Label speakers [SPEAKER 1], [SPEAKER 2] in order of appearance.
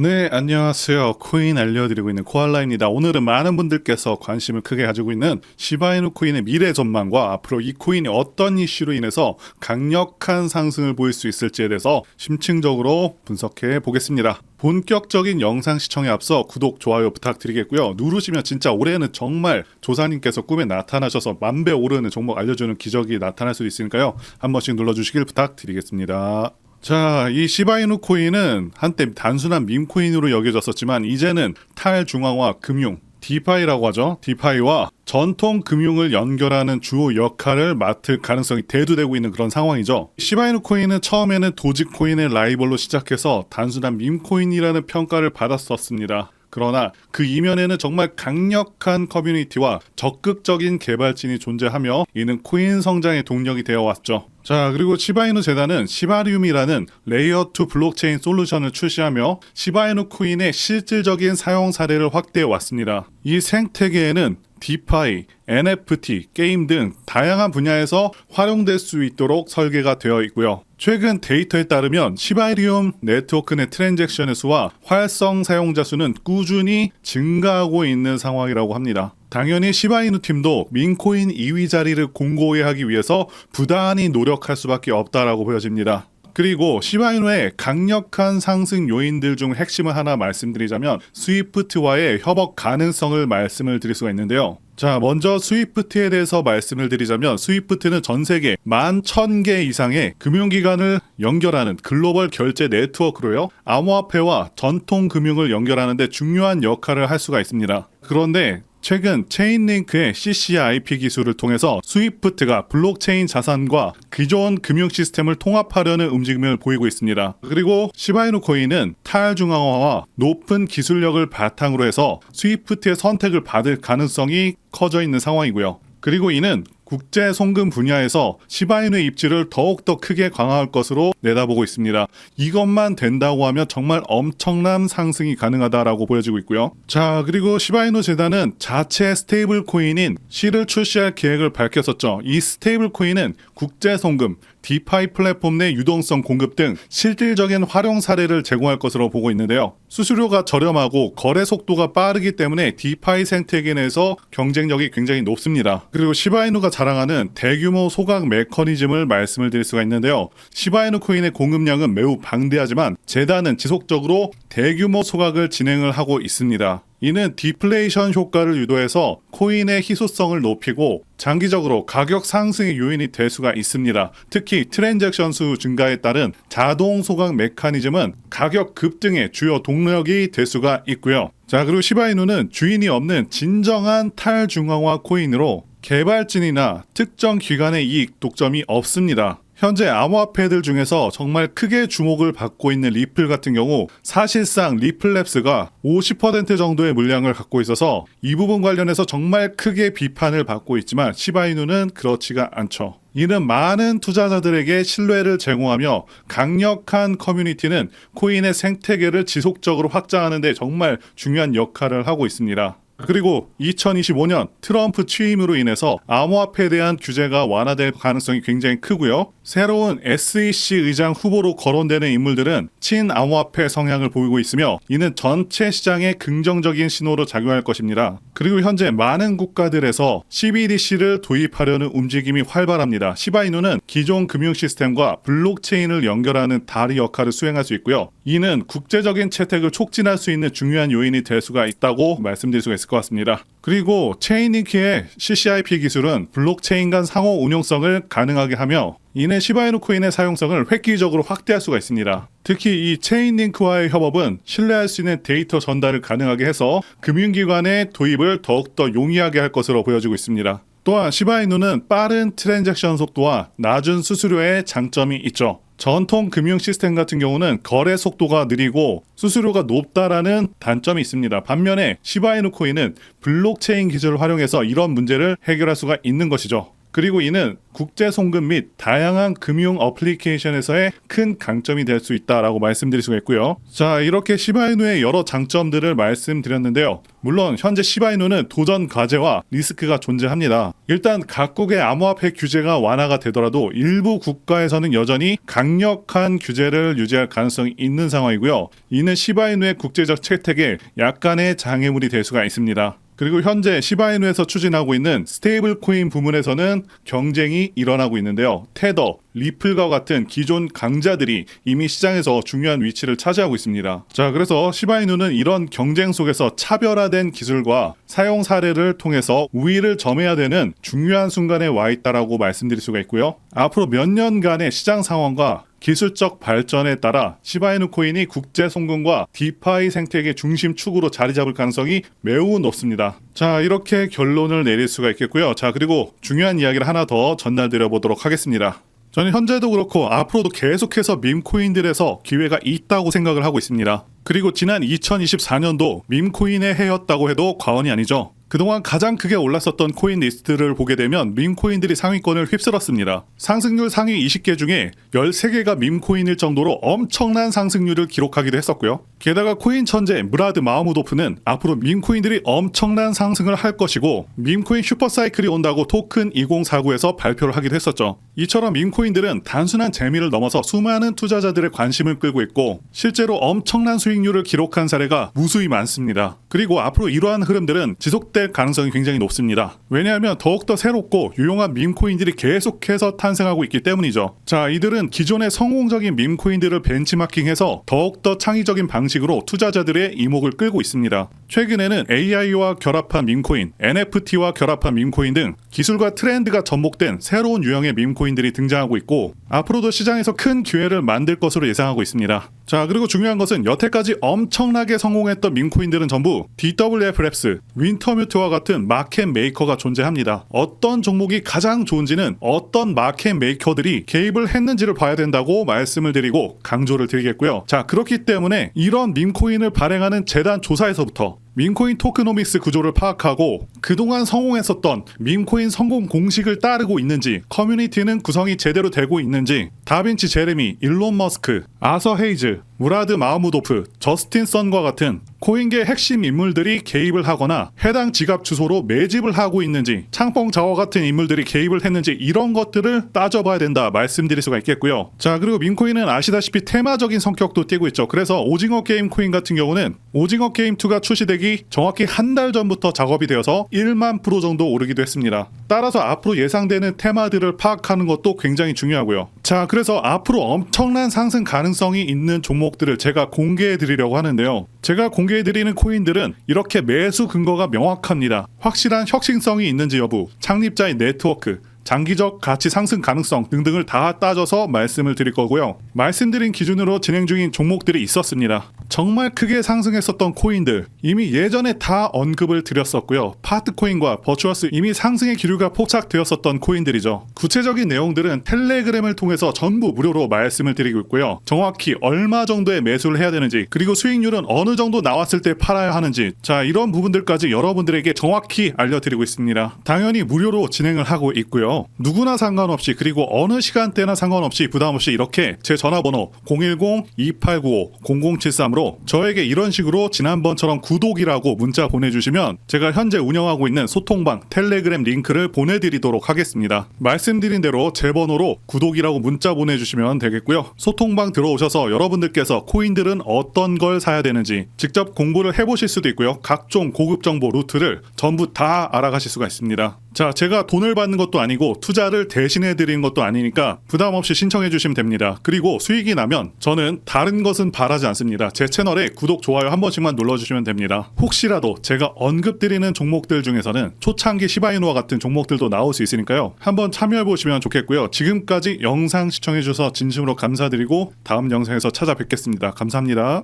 [SPEAKER 1] 네, 안녕하세요. 코인 알려드리고 있는 코알라입니다. 오늘은 많은 분들께서 관심을 크게 가지고 있는 시바이누 코인의 미래 전망과 앞으로 이 코인이 어떤 이슈로 인해서 강력한 상승을 보일 수 있을지에 대해서 심층적으로 분석해 보겠습니다. 본격적인 영상 시청에 앞서 구독, 좋아요 부탁드리겠고요. 누르시면 진짜 올해는 정말 조사님께서 꿈에 나타나셔서 만배 오르는 종목 알려주는 기적이 나타날 수 있으니까요. 한 번씩 눌러주시길 부탁드리겠습니다. 자, 이 시바이누 코인은 한때 단순한 밈코인으로 여겨졌었지만 이제는 탈중앙화 금융, 디파이라고 하죠. 디파이와 전통 금융을 연결하는 주요 역할을 맡을 가능성이 대두되고 있는 그런 상황이죠. 시바이누 코인은 처음에는 도지코인의 라이벌로 시작해서 단순한 밈코인이라는 평가를 받았었습니다. 그러나 그 이면에는 정말 강력한 커뮤니티와 적극적인 개발진이 존재하며 이는 코인 성장의 동력이 되어 왔죠. 자, 그리고 시바이누 재단은 시바리움이라는 레이어 2 블록체인 솔루션을 출시하며 시바이누 코인의 실질적인 사용 사례를 확대해 왔습니다. 이 생태계에는 디파이, NFT, 게임 등 다양한 분야에서 활용될 수 있도록 설계가 되어 있고요. 최근 데이터에 따르면 시바리움 네트워크 내 트랜잭션의 수와 활성 사용자 수는 꾸준히 증가하고 있는 상황이라고 합니다. 당연히 시바이누 팀도 민코인 2위 자리를 공고히 하기 위해서 부단히 노력할 수밖에 없다라고 보여집니다. 그리고 시바이누의 강력한 상승 요인들 중 핵심을 하나 말씀드리자면 스위프트와의 협업 가능성을 말씀을 드릴 수가 있는데요. 자, 먼저 스위프트에 대해서 말씀을 드리자면 스위프트는 전 세계 11,000개 이상의 금융기관을 연결하는 글로벌 결제 네트워크로요. 암호화폐와 전통 금융을 연결하는 데 중요한 역할을 할 수가 있습니다. 그런데 최근 체인링크의 CCIP 기술을 통해서 스위프트가 블록체인 자산과 기존 금융 시스템을 통합하려는 움직임을 보이고 있습니다. 그리고 시바이누 코인은 탈중앙화와 높은 기술력을 바탕으로 해서 스위프트의 선택을 받을 가능성이 커져 있는 상황이고요. 그리고 이는 국제 송금 분야에서 시바이누의 입지를 더욱더 크게 강화할 것으로 내다보고 있습니다. 이것만 된다고 하면 정말 엄청난 상승이 가능하다라고 보여지고 있고요. 자, 그리고 시바이누 재단은 자체 스테이블 코인인 C를 출시할 계획을 밝혔었죠. 이 스테이블 코인은 국제 송금, 디파이 플랫폼 내 유동성 공급 등 실질적인 활용 사례를 제공할 것으로 보고 있는데요. 수수료가 저렴하고 거래 속도가 빠르기 때문에 디파이 생태계 내에서 경쟁력이 굉장히 높습니다. 그리고 시바이누가 자랑하는 대규모 소각 메커니즘을 말씀을 드릴 수가 있는데요. 시바이누 코인의 공급량은 매우 방대하지만 재단은 지속적으로 대규모 소각을 진행을 하고 있습니다. 이는 디플레이션 효과를 유도해서 코인의 희소성을 높이고 장기적으로 가격 상승의 요인이 될 수가 있습니다. 특히 트랜잭션 수 증가에 따른 자동 소각 메커니즘은 가격 급등의 주요 동력이 될 수가 있고요. 자, 그리고 시바이누는 주인이 없는 진정한 탈중앙화 코인으로 개발진이나 특정 기관의 이익 독점이 없습니다. 현재 암호화폐들 중에서 정말 크게 주목을 받고 있는 리플 같은 경우 사실상 리플랩스가 50% 정도의 물량을 갖고 있어서 이 부분 관련해서 정말 크게 비판을 받고 있지만 시바이누는 그렇지가 않죠. 이는 많은 투자자들에게 신뢰를 제공하며 강력한 커뮤니티는 코인의 생태계를 지속적으로 확장하는 데 정말 중요한 역할을 하고 있습니다. 그리고 2025년 트럼프 취임으로 인해서 암호화폐에 대한 규제가 완화될 가능성이 굉장히 크고요. 새로운 SEC 의장 후보로 거론되는 인물들은 친암호화폐 성향을 보이고 있으며 이는 전체 시장에 긍정적인 신호로 작용할 것입니다. 그리고 현재 많은 국가들에서 CBDC를 도입하려는 움직임이 활발합니다. 시바이누는 기존 금융 시스템과 블록체인을 연결하는 다리 역할을 수행할 수 있고요. 이는 국제적인 채택을 촉진할 수 있는 중요한 요인이 될 수가 있다고 말씀드릴 수가 있을 것 같습니다. 그리고 체인링크의 CCIP 기술은 블록체인 간 상호 운용성을 가능하게 하며 이는 시바이누 코인의 사용성을 획기적으로 확대할 수가 있습니다. 특히 이 체인링크와의 협업은 신뢰할 수 있는 데이터 전달을 가능하게 해서 금융기관의 도입을 더욱더 용이하게 할 것으로 보여지고 있습니다. 또한 시바이누는 빠른 트랜잭션 속도와 낮은 수수료의 장점이 있죠. 전통 금융 시스템 같은 경우는 거래 속도가 느리고 수수료가 높다라는 단점이 있습니다. 반면에 시바이누 코인은 블록체인 기술을 활용해서 이런 문제를 해결할 수가 있는 것이죠. 그리고 이는 국제 송금 및 다양한 금융 어플리케이션에서의 큰 강점이 될 수 있다라고 말씀드릴 수가 있고요. 자, 이렇게 시바이누의 여러 장점들을 말씀드렸는데요. 물론 현재 시바이누는 도전 과제와 리스크가 존재합니다. 일단 각국의 암호화폐 규제가 완화가 되더라도 일부 국가에서는 여전히 강력한 규제를 유지할 가능성이 있는 상황이고요. 이는 시바이누의 국제적 채택에 약간의 장애물이 될 수가 있습니다. 그리고 현재 시바이누에서 추진하고 있는 스테이블 코인 부문에서는 경쟁이 일어나고 있는데요. 테더, 리플과 같은 기존 강자들이 이미 시장에서 중요한 위치를 차지하고 있습니다. 자, 그래서 시바이누는 이런 경쟁 속에서 차별화된 기술과 사용 사례를 통해서 우위를 점해야 되는 중요한 순간에 와 있다라고 말씀드릴 수가 있고요. 앞으로 몇 년간의 시장 상황과 기술적 발전에 따라 시바이누 코인이 국제 송금과 디파이 생태계 중심 축으로 자리 잡을 가능성이 매우 높습니다. 자, 이렇게 결론을 내릴 수가 있겠고요. 자, 그리고 중요한 이야기를 하나 더 전달드려 보도록 하겠습니다. 저는 현재도 그렇고 앞으로도 계속해서 밈코인들에서 기회가 있다고 생각을 하고 있습니다. 그리고 지난 2024년도 밈코인의 해였다고 해도 과언이 아니죠. 그동안 가장 크게 올랐었던 코인 리스트를 보게 되면 밈코인들이 상위권을 휩쓸었습니다. 상승률 상위 20개 중에 13개가 밈코인일 정도로 엄청난 상승률을 기록하기도 했었고요. 게다가 코인 천재 무라드 마흐무도프는 앞으로 밈코인들이 엄청난 상승을 할 것이고 밈코인 슈퍼사이클이 온다고 토큰 2049에서 발표를 하기도 했었죠. 이처럼 밈코인들은 단순한 재미를 넘어서 수많은 투자자들의 관심을 끌고 있고 실제로 엄청난 수익률을 기록한 사례가 무수히 많습니다. 그리고 앞으로 이러한 흐름들은 지속될 가능성이 굉장히 높습니다. 왜냐하면 더욱더 새롭고 유용한 밈코인들이 계속해서 탄생하고 있기 때문이죠. 자, 이들은 기존의 성공적인 밈코인들을 벤치마킹해서 더욱더 창의적인 방식으로 투자자들의 이목을 끌고 있습니다. 최근에는 AI와 결합한 밈코인, NFT와 결합한 밈코인 등 기술과 트렌드가 접목된 새로운 유형의 밈코인들이 등장하고 있고 앞으로도 시장에서 큰 기회를 만들 것으로 예상하고 있습니다. 자, 그리고 중요한 것은 여태까지 엄청나게 성공했던 밈코인들은 전부 DWF 랩스, 윈터뮤트와 같은 마켓 메이커가 존재합니다. 어떤 종목이 가장 좋은지는 어떤 마켓 메이커들이 개입을 했는지를 봐야 된다고 말씀을 드리고 강조를 드리겠고요. 자, 그렇기 때문에 이런 밈코인을 발행하는 재단 조사에서부터 밈코인 토크노믹스 구조를 파악하고 그동안 성공했었던 밈코인 성공 공식을 따르고 있는지, 커뮤니티는 구성이 제대로 되고 있는지, 다빈치 제레미, 일론 머스크, 아서 헤이즈, 무라드 마흐무도프, 저스틴 선과 같은 코인계 핵심 인물들이 개입을 하거나 해당 지갑 주소로 매집을 하고 있는지, 창펑 자워 같은 인물들이 개입을 했는지 이런 것들을 따져봐야 된다 말씀드릴 수가 있겠고요. 자, 그리고 밈코인은 아시다시피 테마적인 성격도 띠고 있죠. 그래서 오징어 게임 코인 같은 경우는 오징어 게임 2가 출시되기 정확히 한 달 전부터 작업이 되어서 1만 프로 정도 오르기도 했습니다. 따라서 앞으로 예상되는 테마들을 파악하는 것도 굉장히 중요하고요. 자, 그래서 앞으로 엄청난 상승 가능성이 있는 종목들을 제가 공개해 드리려고 하는데요. 제가 공개해 드리는 코인들은 이렇게 매수 근거가 명확합니다. 확실한 혁신성이 있는지 여부, 창립자의 네트워크, 장기적 가치 상승 가능성 등등을 다 따져서 말씀을 드릴 거고요. 말씀드린 기준으로 진행 중인 종목들이 있었습니다. 정말 크게 상승했었던 코인들 이미 예전에 다 언급을 드렸었고요. 파트코인과 버추어스 이미 상승의 기류가 포착되었었던 코인들이죠. 구체적인 내용들은 텔레그램을 통해서 전부 무료로 말씀을 드리고 있고요. 정확히 얼마 정도의 매수를 해야 되는지, 그리고 수익률은 어느 정도 나왔을 때 팔아야 하는지, 자, 이런 부분들까지 여러분들에게 정확히 알려드리고 있습니다. 당연히 무료로 진행을 하고 있고요. 누구나 상관없이, 그리고 어느 시간대나 상관없이 부담없이 이렇게 제 전화번호 010-2895-0073으로 저에게 이런 식으로 지난번처럼 구독이라고 문자 보내주시면 제가 현재 운영하고 있는 소통방 텔레그램 링크를 보내드리도록 하겠습니다. 말씀드린 대로 제 번호로 구독이라고 문자 보내주시면 되겠고요. 소통방 들어오셔서 여러분들께서 코인들은 어떤 걸 사야 되는지 직접 공부를 해보실 수도 있고요. 각종 고급 정보 루트를 전부 다 알아가실 수가 있습니다. 자, 제가 돈을 받는 것도 아니고 투자를 대신해 드리는 것도 아니니까 부담 없이 신청해 주시면 됩니다. 그리고 수익이 나면 저는 다른 것은 바라지 않습니다. 제 채널에 구독, 좋아요 한 번씩만 눌러주시면 됩니다. 혹시라도 제가 언급드리는 종목들 중에서는 초창기 시바이누와 같은 종목들도 나올 수 있으니까요. 한번 참여해 보시면 좋겠고요. 지금까지 영상 시청해 주셔서 진심으로 감사드리고 다음 영상에서 찾아뵙겠습니다. 감사합니다.